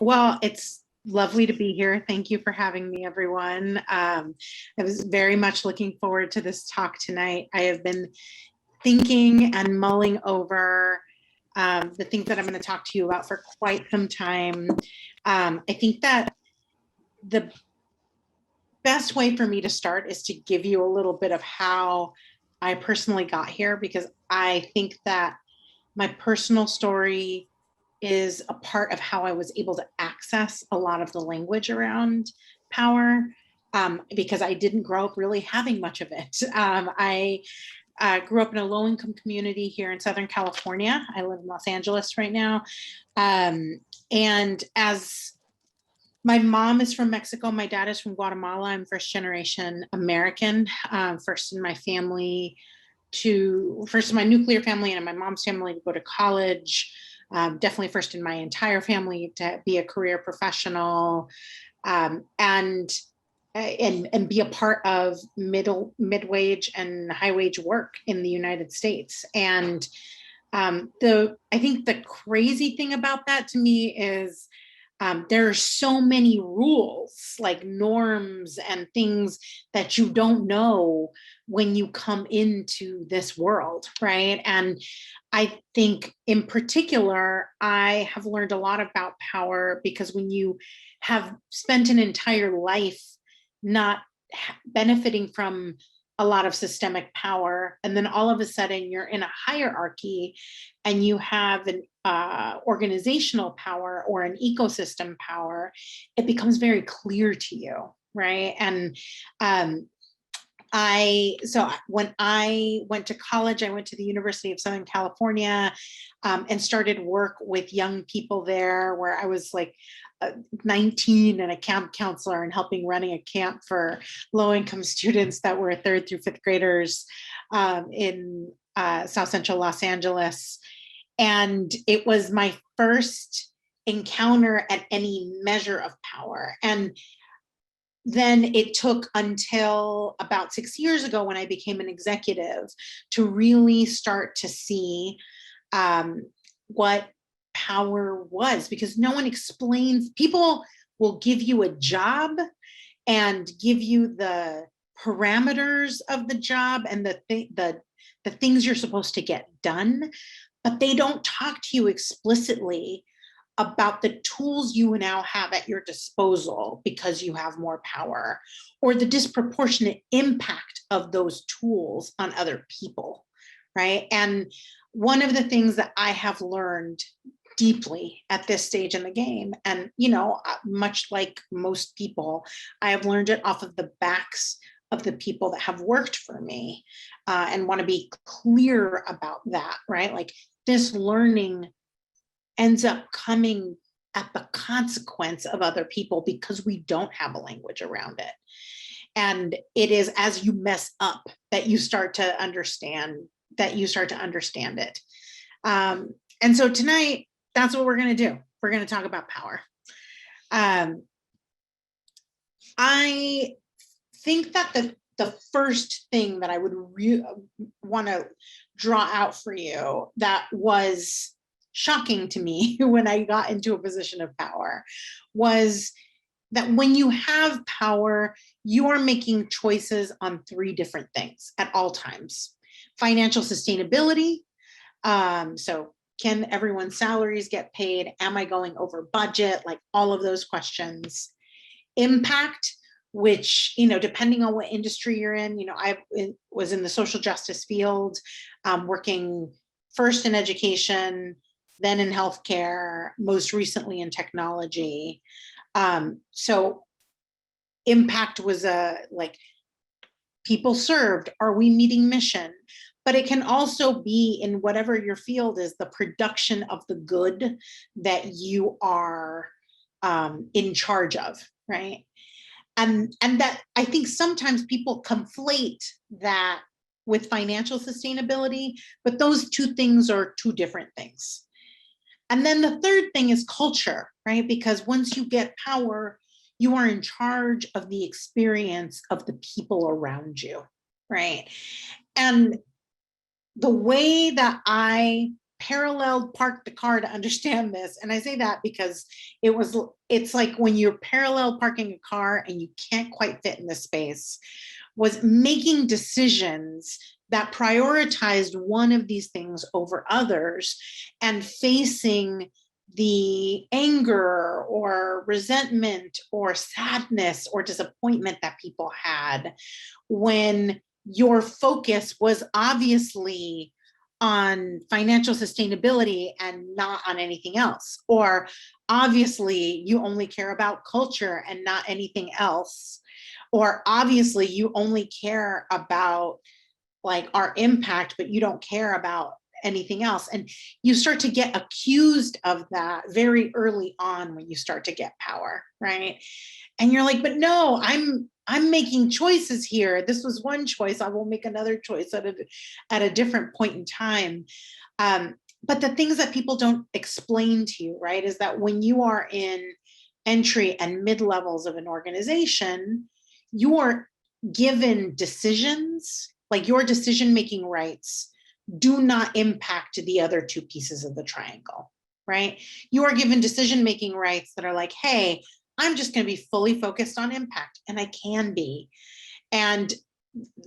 Well, it's lovely to be here. Thank you for having me, everyone. I was very much looking forward to this talk tonight. I have been thinking and mulling over the things that I'm going to talk to you about for quite some time. I think that the best way for me to start is to give you a little bit of how I personally got here, because I think that my personal story is a part of how I was able to access a lot of the language around power, because I didn't grow up really having much of it. I grew up in a low-income community here in Southern California. I live in Los Angeles right now. And as my mom is from Mexico, my dad is from Guatemala. I'm first generation American, first in my family first in my nuclear family and in my mom's family to go to college. Definitely first in my entire family to be a career professional, and be a part of mid-wage and high-wage work in the United States. And I think the crazy thing about that to me is there are so many rules, like norms and things that you don't know when you come into this world, right? And I think in particular, I have learned a lot about power because when you have spent an entire life not benefiting from a lot of systemic power, and then all of a sudden you're in a hierarchy and you have an organizational power or an ecosystem power, it becomes very clear to you, right? And so when I went to college, I went to the University of Southern California, and started work with young people there, where I was like 19 and a camp counselor and running a camp for low-income students that were third through fifth graders in South Central Los Angeles. And it was my first encounter at any measure of power. And then it took until about 6 years ago when I became an executive to really start to see what power was, because no one explains. People will give you a job and give you the parameters of the job and the things you're supposed to get done, but they don't talk to you explicitly about the tools you now have at your disposal because you have more power, or the disproportionate impact of those tools on other people, right? And one of the things that I have learned deeply at this stage in the game, and much like most people, I have learned it off of the backs of the people that have worked for me, and want to be clear about that, right? Like, this learning ends up coming at the consequence of other people because we don't have a language around it. And it is as you mess up that you start to understand it. And so tonight, that's what we're going to do. We're going to talk about power. I think that the first thing that I would want to draw out for you that was shocking to me when I got into a position of power was that when you have power, you are making choices on three different things at all times. Financial sustainability. So can everyone's salaries get paid? Am I going over budget? Like all of those questions. Impact, which, depending on what industry you're in, I was in the social justice field, working first in education, then in healthcare, most recently in technology. So impact was like people served, are we meeting mission? But it can also be, in whatever your field is, the production of the good that you are in charge of, right? And that, I think sometimes people conflate that with financial sustainability, but those two things are two different things. And then the third thing is culture, right? Because once you get power, you are in charge of the experience of the people around you, right? And the way that I parallel parked the car to understand this. And I say that because it's like when you're parallel parking a car and you can't quite fit in the space, was making decisions that prioritized one of these things over others and facing the anger or resentment or sadness or disappointment that people had when your focus was obviously on financial sustainability and not on anything else. Or obviously you only care about culture and not anything else. Or obviously you only care about like our impact, but you don't care about anything else. And you start to get accused of that very early on when you start to get power, right? And you're like, but no, I'm making choices here. This was one choice. I will make another choice at a different point in time. But the things that people don't explain to you, right, is that when you are in entry and mid levels of an organization, you are given decisions, like your decision-making rights do not impact the other two pieces of the triangle, right? You are given decision-making rights that are like, hey, I'm just going to be fully focused on impact, and I can be. And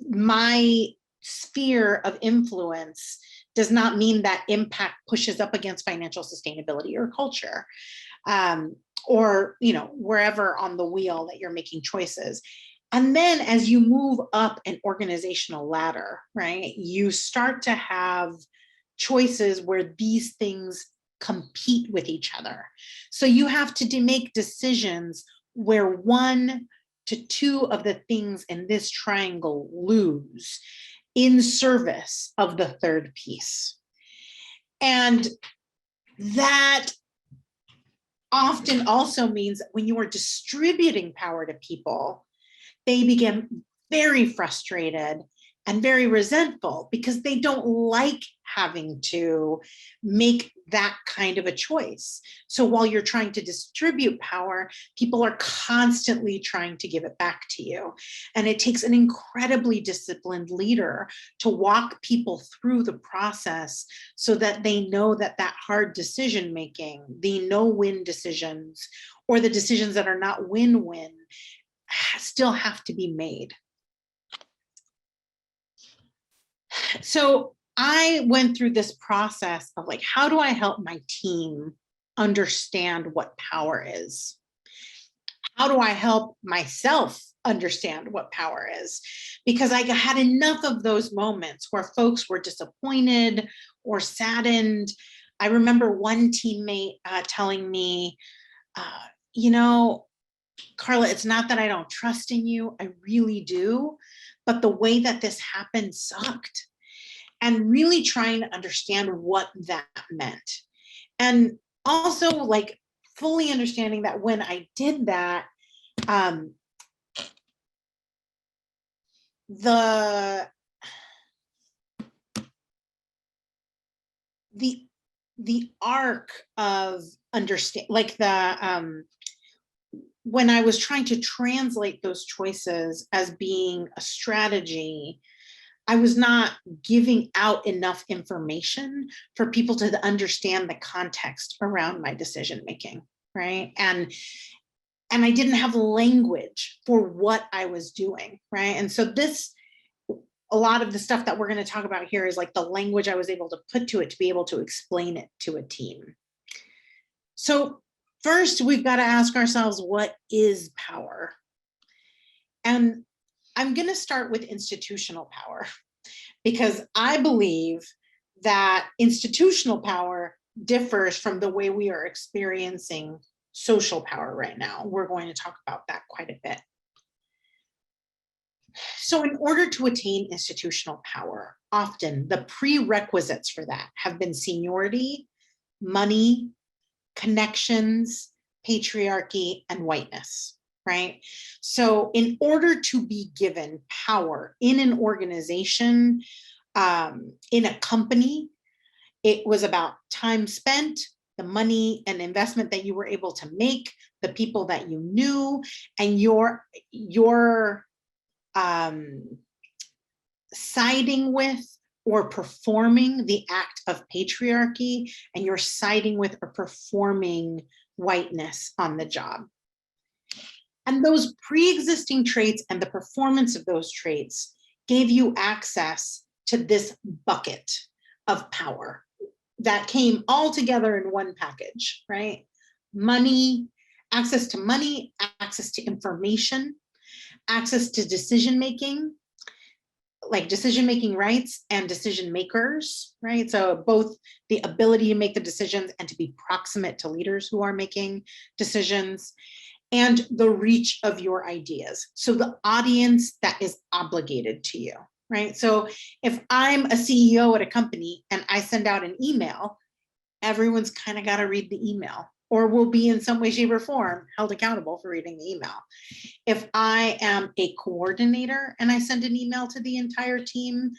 my sphere of influence does not mean that impact pushes up against financial sustainability or culture, or wherever on the wheel that you're making choices. And then as you move up an organizational ladder, right, you start to have choices where these things compete with each other. So you have to make decisions where 1 to 2 of the things in this triangle lose in service of the third piece. And that often also means that when you are distributing power to people, they begin very frustrated and very resentful because they don't like having to make that kind of a choice. So while you're trying to distribute power, people are constantly trying to give it back to you. And it takes an incredibly disciplined leader to walk people through the process so that they know that that hard decision making, the no-win decisions, or the decisions that are not win-win, still have to be made. So I went through this process of like, how do I help my team understand what power is? How do I help myself understand what power is? Because I had enough of those moments where folks were disappointed or saddened. I remember one teammate telling me, Carla, it's not that I don't trust in you, I really do, but the way that this happened sucked. And really trying to understand what that meant. And also like fully understanding that when I did that, the arc of understand, like when I was trying to translate those choices as being a strategy, I was not giving out enough information for people to understand the context around my decision making, right? And I didn't have language for what I was doing, right? And so a lot of the stuff that we're going to talk about here is like the language I was able to put to it to be able to explain it to a team. So first, we've got to ask ourselves, what is power? And I'm going to start with institutional power, because I believe that institutional power differs from the way we are experiencing social power right now. We're going to talk about that quite a bit. So in order to attain institutional power, often the prerequisites for that have been seniority, money, connections, patriarchy, and whiteness. Right? So in order to be given power in an organization, in a company, it was about time spent, the money and investment that you were able to make, the people that you knew, and your siding with or performing the act of patriarchy, and you're siding with or performing whiteness on the job. And those pre-existing traits and the performance of those traits gave you access to this bucket of power that came all together in one package, right? Money, access to money, access to information, access to decision-making, like decision-making rights and decision makers, right? So both the ability to make the decisions and to be proximate to leaders who are making decisions, and the reach of your ideas. So the audience that is obligated to you, right? So if I'm a CEO at a company and I send out an email, everyone's kind of got to read the email, or will be in some way, shape, or form held accountable for reading the email. If I am a coordinator and I send an email to the entire team,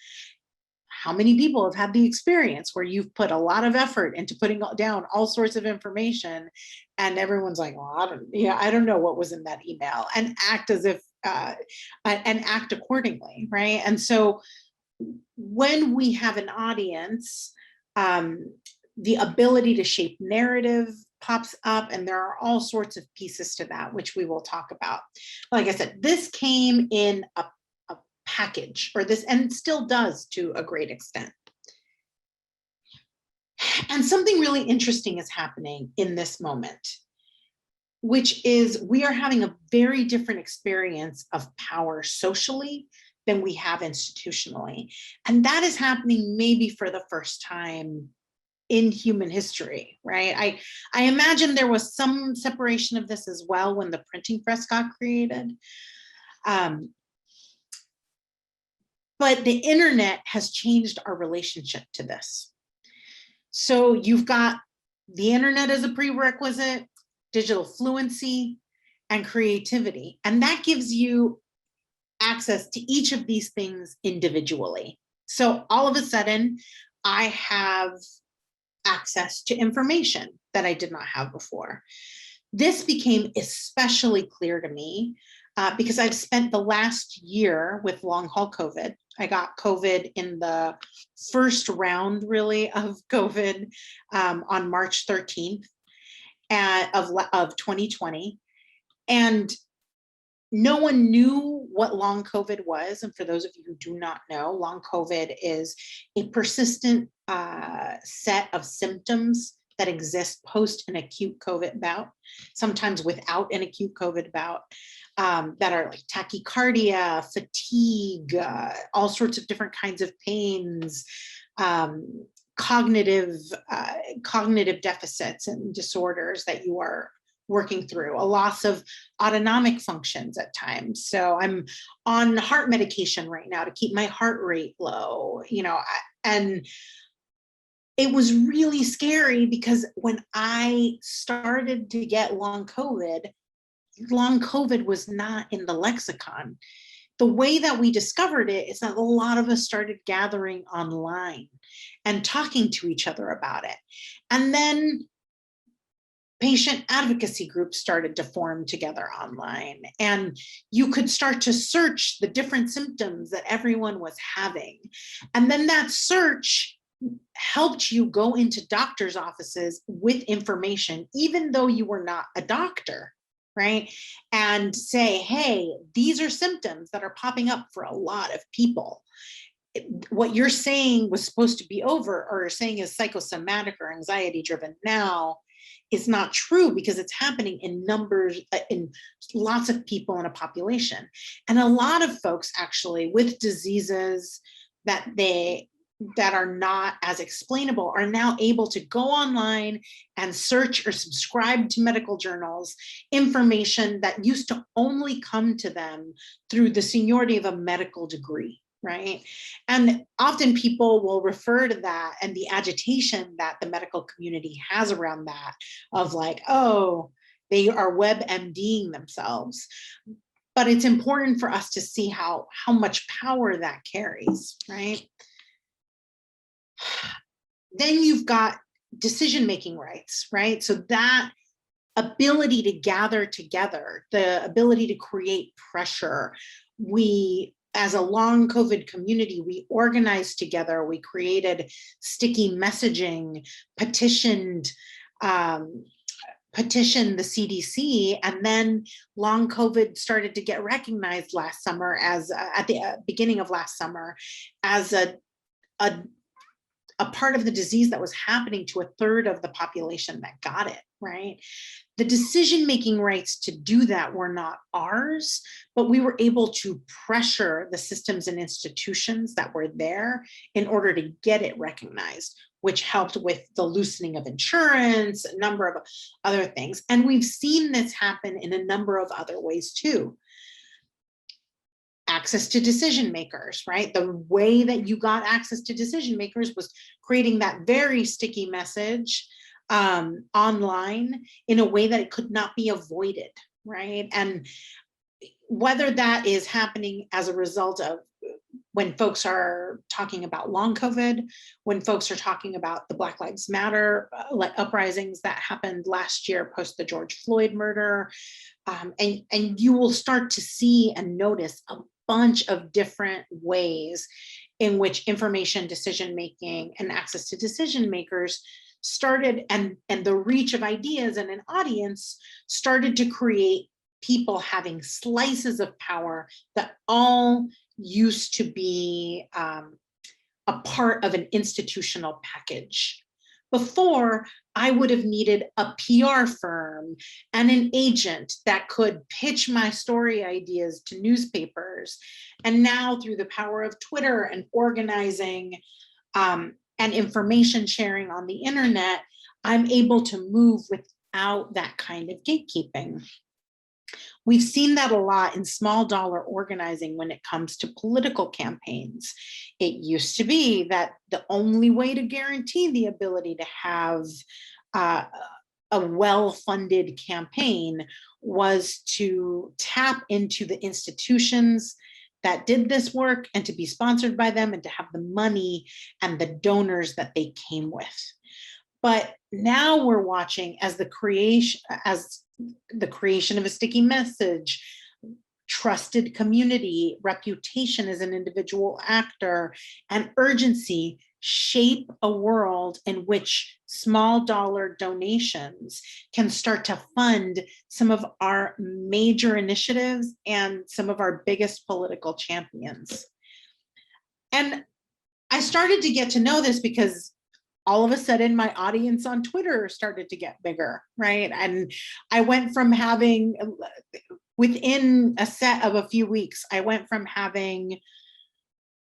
how many people have had the experience where you've put a lot of effort into putting down all sorts of information and everyone's like, well, I don't know what was in that email, and act as if, and act accordingly, right? And so when we have an audience, the ability to shape narrative pops up, and there are all sorts of pieces to that, which we will talk about. Like I said, this came in a package, or this, and still does to a great extent. And something really interesting is happening in this moment, which is we are having a very different experience of power socially than we have institutionally. And that is happening maybe for the first time in human history, right? I imagine there was some separation of this as well when the printing press got created. But the internet has changed our relationship to this. So you've got the internet as a prerequisite, digital fluency, and creativity. And that gives you access to each of these things individually. So all of a sudden, I have access to information that I did not have before. This became especially clear to me because I've spent the last year with long haul COVID. I got COVID in the first round, really, of COVID on March 13th of 2020. And no one knew what long COVID was. And for those of you who do not know, long COVID is a persistent set of symptoms that exist post an acute COVID bout, sometimes without an acute COVID bout, that are like tachycardia, fatigue, all sorts of different kinds of pains, cognitive deficits and disorders that you are working through, a loss of autonomic functions at times. So I'm on heart medication right now to keep my heart rate low, and it was really scary because when I started to get long COVID was not in the lexicon. The way that we discovered it is that a lot of us started gathering online and talking to each other about it. And then patient advocacy groups started to form together online, and you could start to search the different symptoms that everyone was having. And then that search helped you go into doctors' offices with information, even though you were not a doctor, right? And say, hey, these are symptoms that are popping up for a lot of people. What you're saying was supposed to be over, or you're saying is psychosomatic or anxiety driven now, is not true because it's happening in numbers, in lots of people in a population. And a lot of folks actually with diseases that are not as explainable are now able to go online and search or subscribe to medical journals, information that used to only come to them through the seniority of a medical degree. Right. And often people will refer to that and the agitation that the medical community has around that of like, oh, they are WebMDing themselves. But it's important for us to see how much power that carries, right? Then you've got decision-making rights, right? So that ability to gather together, the ability to create pressure, we as a long COVID community, we organized together, we created sticky messaging, petitioned the CDC, and then long COVID started to get recognized last summer as at the beginning of last summer as a part of the disease that was happening to a third of the population that got it, right? The decision-making rights to do that were not ours, but we were able to pressure the systems and institutions that were there in order to get it recognized, which helped with the loosening of insurance, a number of other things. And we've seen this happen in a number of other ways too. Access to decision makers, right? The way that you got access to decision makers was creating that very sticky message online in a way that it could not be avoided, right? And whether that is happening as a result of when folks are talking about long COVID, when folks are talking about the Black Lives Matter uprisings that happened last year post the George Floyd murder, and you will start to see and notice a bunch of different ways in which information decision making and access to decision makers started, and the reach of ideas and an audience started to create people having slices of power that all used to be a part of an institutional package. Before, I would have needed a PR firm and an agent that could pitch my story ideas to newspapers. And now through the power of Twitter and organizing and information sharing on the internet, I'm able to move without that kind of gatekeeping. We've seen that a lot in small dollar organizing when it comes to political campaigns. It used to be that the only way to guarantee the ability to have a well-funded campaign was to tap into the institutions that did this work and to be sponsored by them and to have the money and the donors that they came with. But now we're watching as the creation of a sticky message, trusted community, reputation as an individual actor, and urgency shape a world in which small dollar donations can start to fund some of our major initiatives and some of our biggest political champions. And I started to get to know this because all of a sudden my audience on Twitter started to get bigger, right? And I went from having, within a set of a few weeks, I went from having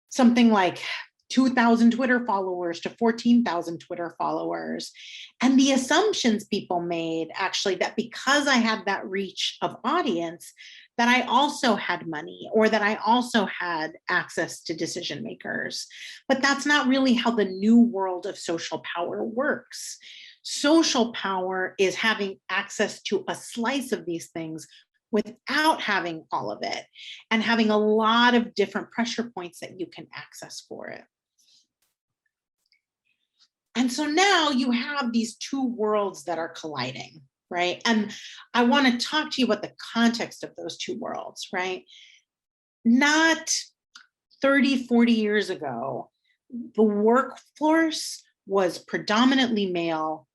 something like 2,000 Twitter followers to 14,000 Twitter followers. And the assumptions people made actually that because I had that reach of audience, that I also had money or that I also had access to decision makers. But that's not really how the new world of social power works. Social power is having access to a slice of these things without having all of it and having a lot of different pressure points that you can access for it. And so now you have these two worlds that are colliding, right? And I want to talk to you about the context of those two worlds, right? Not 30, 40 years ago, the workforce was predominantly male,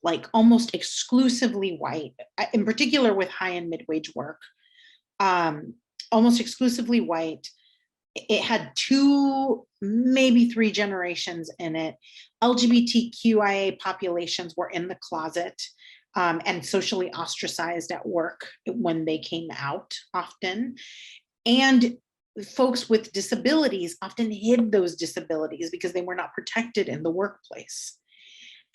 like almost exclusively white, in particular with high and mid-wage work, almost exclusively white. It had 2, maybe 3 generations in it. LGBTQIA populations were in the closet and socially ostracized at work when they came out often. And folks with disabilities often hid those disabilities because they were not protected in the workplace.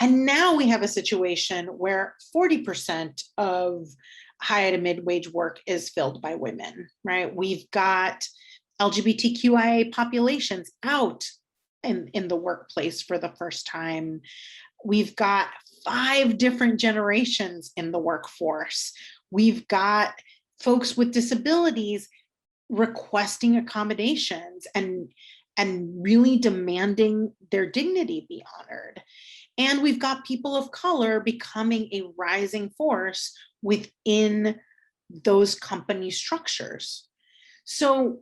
And now we have a situation where 40% of high to mid-wage work is filled by women, right? We've got LGBTQIA populations out in the workplace for the first time. We've got 5 different generations in the workforce. We've got folks with disabilities requesting accommodations and really demanding their dignity be honored. And we've got people of color becoming a rising force within those company structures. So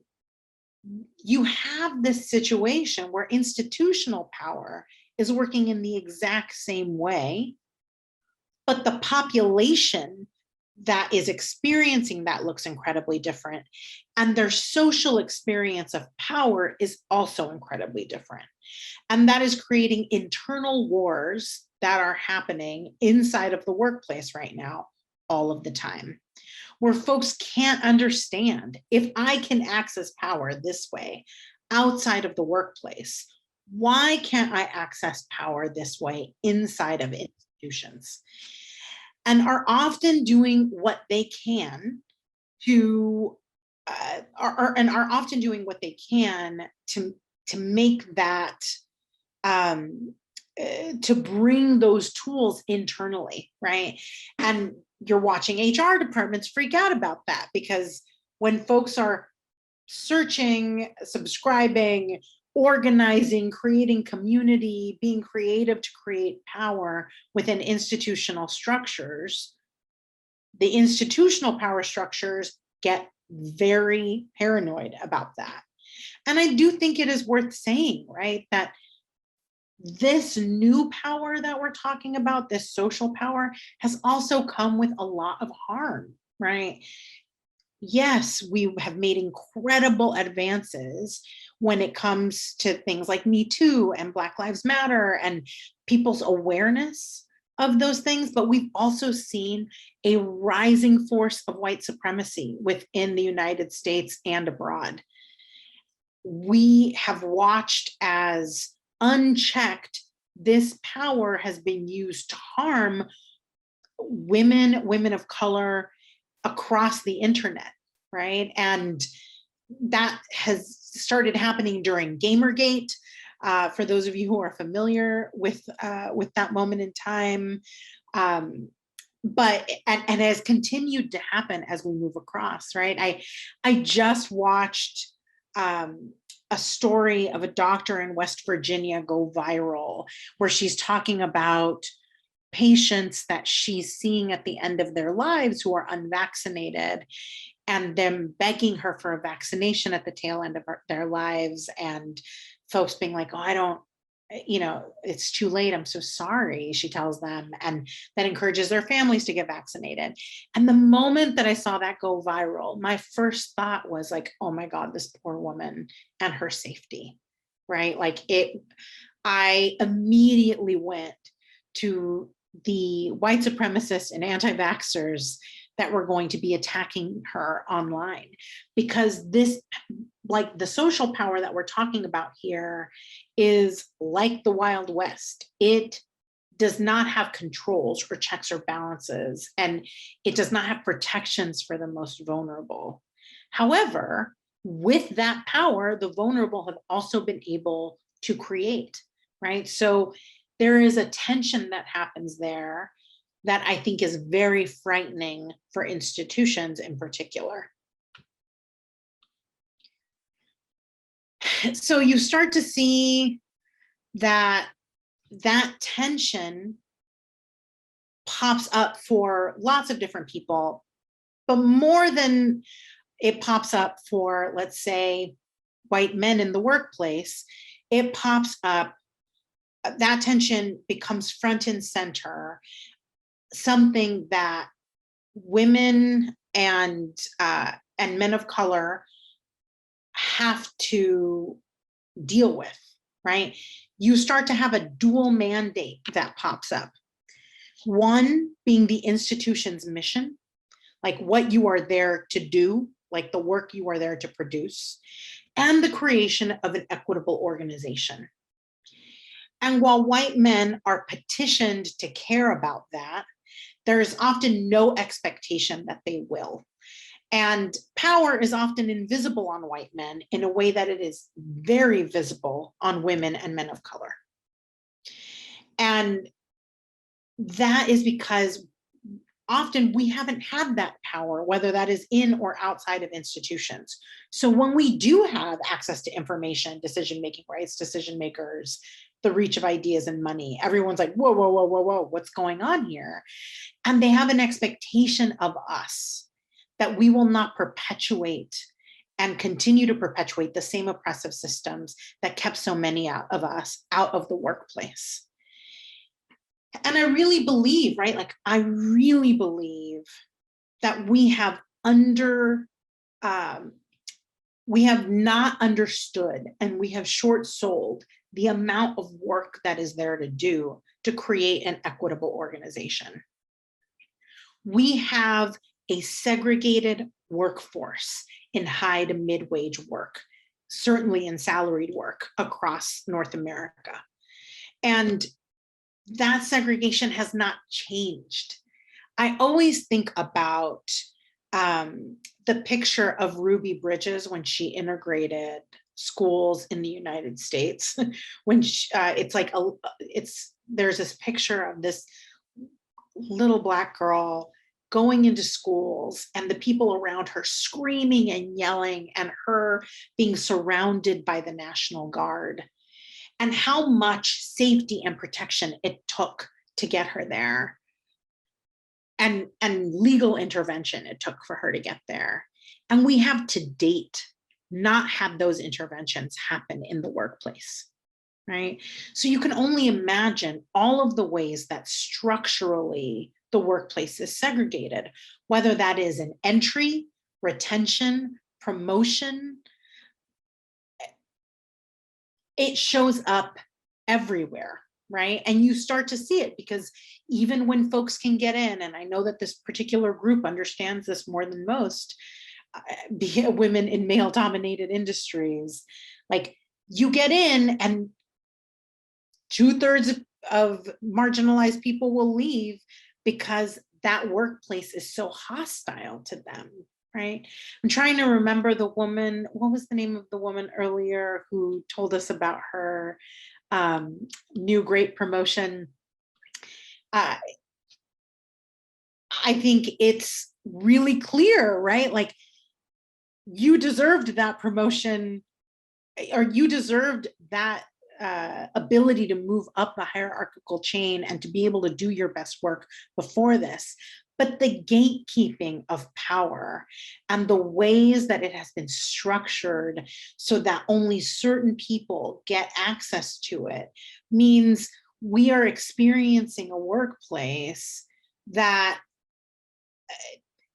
you have this situation where institutional power is working in the exact same way, but the population that is experiencing that looks incredibly different. And their social experience of power is also incredibly different. And that is creating internal wars that are happening inside of the workplace right now, all of the time, where folks can't understand, if I can access power this way outside of the workplace, why can't I access power this way inside of institutions? And are often doing what they can to are often doing what they can to make that to bring those tools internally, right? And you're watching HR departments freak out about that, because when folks are searching, subscribing, organizing, creating community, being creative to create power within institutional structures, the institutional power structures get very paranoid about that. And I do think it is worth saying, right, that this new power that we're talking about, this social power, has also come with a lot of harm, right? Yes, we have made incredible advances when it comes to things like Me Too and Black Lives Matter and people's awareness of those things, but we've also seen a rising force of white supremacy within the United States and abroad. We have watched as unchecked, this power has been used to harm women of color across the internet, right? And that has started happening during Gamergate. For those of you who are familiar with that moment in time, but and has continued to happen as we move across, right? I just watched a story of a doctor in West Virginia go viral, where she's talking about patients that she's seeing at the end of their lives who are unvaccinated, and them begging her for a vaccination at the tail end of their lives, and folks being like, oh, I don't, it's too late, I'm so sorry, she tells them, and that encourages their families to get vaccinated. And the moment that I saw that go viral, my first thought was like, oh my God, this poor woman and her safety, right? Like I immediately went to the white supremacists and anti-vaxxers that were going to be attacking her online, because this, like the social power that we're talking about here, is like the Wild West. It does not have controls or checks or balances, and it does not have protections for the most vulnerable. However, with that power, the vulnerable have also been able to create, right? So there is a tension that happens there that I think is very frightening for institutions in particular. So you start to see that tension pops up for lots of different people, but more than it pops up for, let's say, white men in the workplace, it pops up, that tension becomes front and center, something that women and men of color have to deal with, right? You start to have a dual mandate that pops up. One being the institution's mission, like what you are there to do, like the work you are there to produce, and the creation of an equitable organization. And while white men are petitioned to care about that, there is often no expectation that they will. And power is often invisible on white men in a way that it is very visible on women and men of color. And that is because often we haven't had that power, whether that is in or outside of institutions. So when we do have access to information, decision-making rights, decision makers, the reach of ideas and money, everyone's like, whoa, whoa, whoa, whoa, whoa, what's going on here? And they have an expectation of us that we will not perpetuate and continue to perpetuate the same oppressive systems that kept so many of us out of the workplace. And I really believe, right? Like, I really believe that we have not understood, and we have short sold the amount of work that is there to do to create an equitable organization. We have a segregated workforce in high to mid-wage work, certainly in salaried work across North America. And that segregation has not changed. I always think about the picture of Ruby Bridges when she integrated schools in the United States. When there's this picture of this little Black girl going into schools and the people around her screaming and yelling, and her being surrounded by the National Guard, and how much safety and protection it took to get her there, and legal intervention it took for her to get there. And we have to date not had those interventions happen in the workplace, right? So you can only imagine all of the ways that structurally the workplace is segregated, whether that is an entry, retention, promotion. It shows up everywhere, right? And you start to see it because even when folks can get in, and I know that this particular group understands this more than most, be it women in male-dominated industries, like, you get in and 2/3 of marginalized people will leave because that workplace is so hostile to them, right? I'm trying to remember the woman, what was the name of the woman earlier who told us about her new great promotion? I think it's really clear, right? Like, you deserved that promotion, or you deserved that ability to move up the hierarchical chain and to be able to do your best work before this. But the gatekeeping of power and the ways that it has been structured so that only certain people get access to it means we are experiencing a workplace that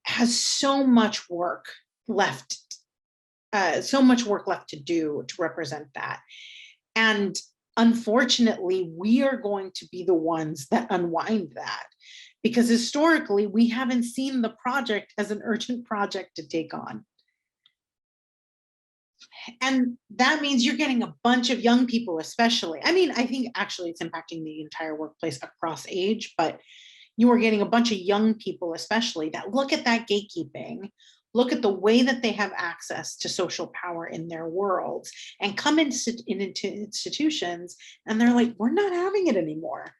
has so much work left to do to represent that. And unfortunately, we are going to be the ones that unwind that, because historically, we haven't seen the project as an urgent project to take on. And that means you're getting a bunch of young people, especially. I mean, I think actually it's impacting the entire workplace across age, but you are getting a bunch of young people, especially, that look at that gatekeeping, look at the way that they have access to social power in their worlds, and come into institutions, and they're like, we're not having it anymore.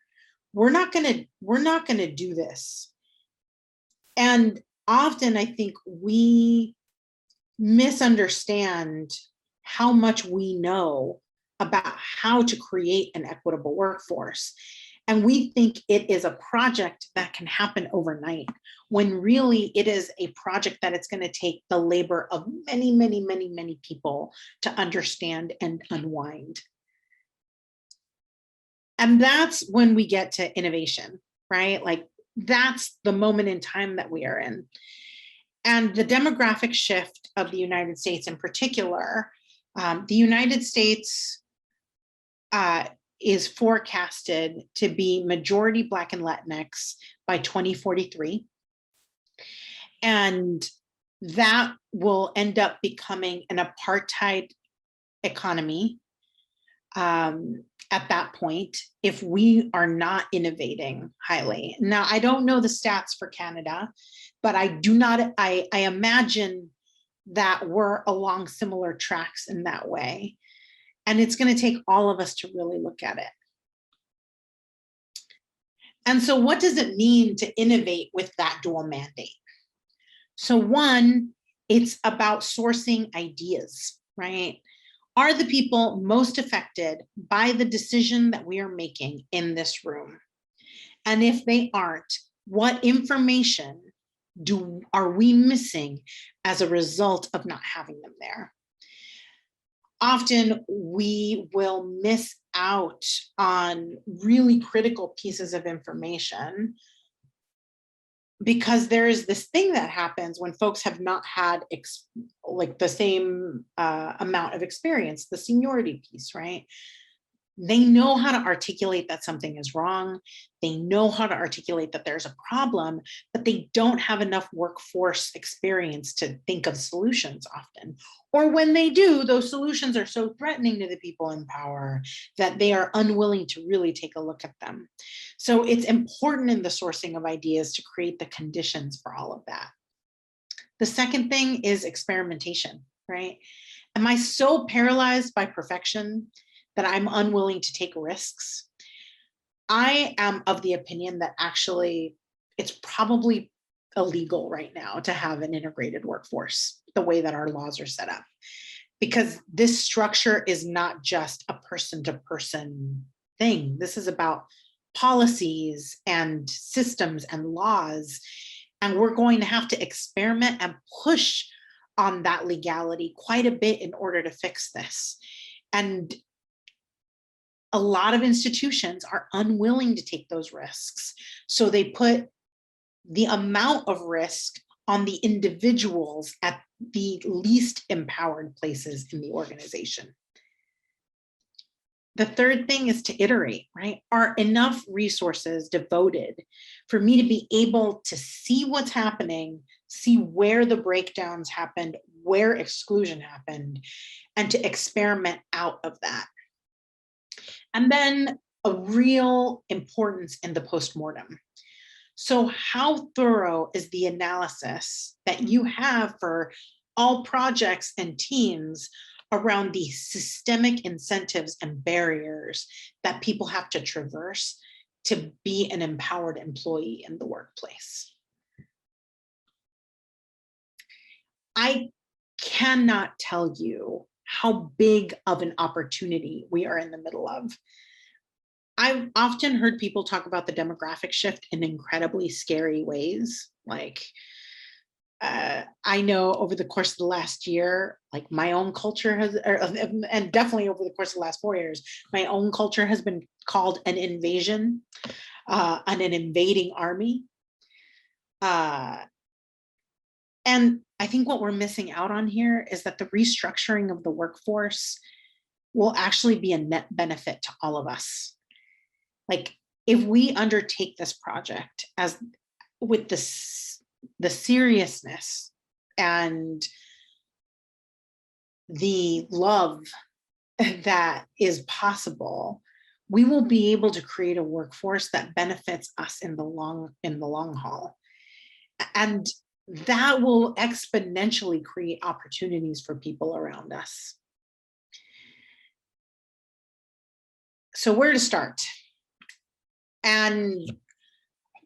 We're not gonna do this. And often I think we misunderstand how much we know about how to create an equitable workforce. And we think it is a project that can happen overnight, when really it is a project that it's going to take the labor of many, many, many, many people to understand and unwind. And that's when we get to innovation, right? Like, that's the moment in time that we are in. And the demographic shift of the United States in particular, the United States is forecasted to be majority Black and Latinx by 2043. And that will end up becoming an apartheid economy at that point, if we are not innovating highly. Now, I don't know the stats for Canada, but I imagine that we're along similar tracks in that way. And it's going to take all of us to really look at it. And so what does it mean to innovate with that dual mandate? So one, it's about sourcing ideas, right? Are the people most affected by the decision that we are making in this room? And if they aren't, what information are we missing as a result of not having them there? Often we will miss out on really critical pieces of information because there is this thing that happens when folks have not had like the same amount of experience, the seniority piece, right? They know how to articulate that something is wrong. They know how to articulate that there's a problem, but they don't have enough workforce experience to think of solutions often. Or when they do, those solutions are so threatening to the people in power that they are unwilling to really take a look at them. So it's important in the sourcing of ideas to create the conditions for all of that. The second thing is experimentation, right? Am I so paralyzed by perfection that I'm unwilling to take risks? I am of the opinion that actually it's probably illegal right now to have an integrated workforce the way that our laws are set up, because this structure is not just a person-to-person thing. This is about policies and systems and laws, and we're going to have to experiment and push on that legality quite a bit in order to fix this. And a lot of institutions are unwilling to take those risks. So they put the amount of risk on the individuals at the least empowered places in the organization. The third thing is to iterate, right? Are enough resources devoted for me to be able to see what's happening, see where the breakdowns happened, where exclusion happened, and to experiment out of that? And then a real importance in the postmortem. So how thorough is the analysis that you have for all projects and teams around the systemic incentives and barriers that people have to traverse to be an empowered employee in the workplace? I cannot tell you how big of an opportunity we are in the middle of. I've often heard people talk about the demographic shift in incredibly scary ways. Like, I know over the course of the last year, like my own culture has, and definitely over the course of the last 4 years, my own culture has been called an invasion, an invading army. And I think what we're missing out on here is that the restructuring of the workforce will actually be a net benefit to all of us. Like, if we undertake this project as with the seriousness and the love that is possible, we will be able to create a workforce that benefits us in the long haul. And that will exponentially create opportunities for people around us. So where to start? And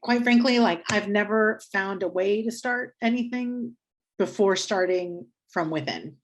quite frankly, like, I've never found a way to start anything before starting from within.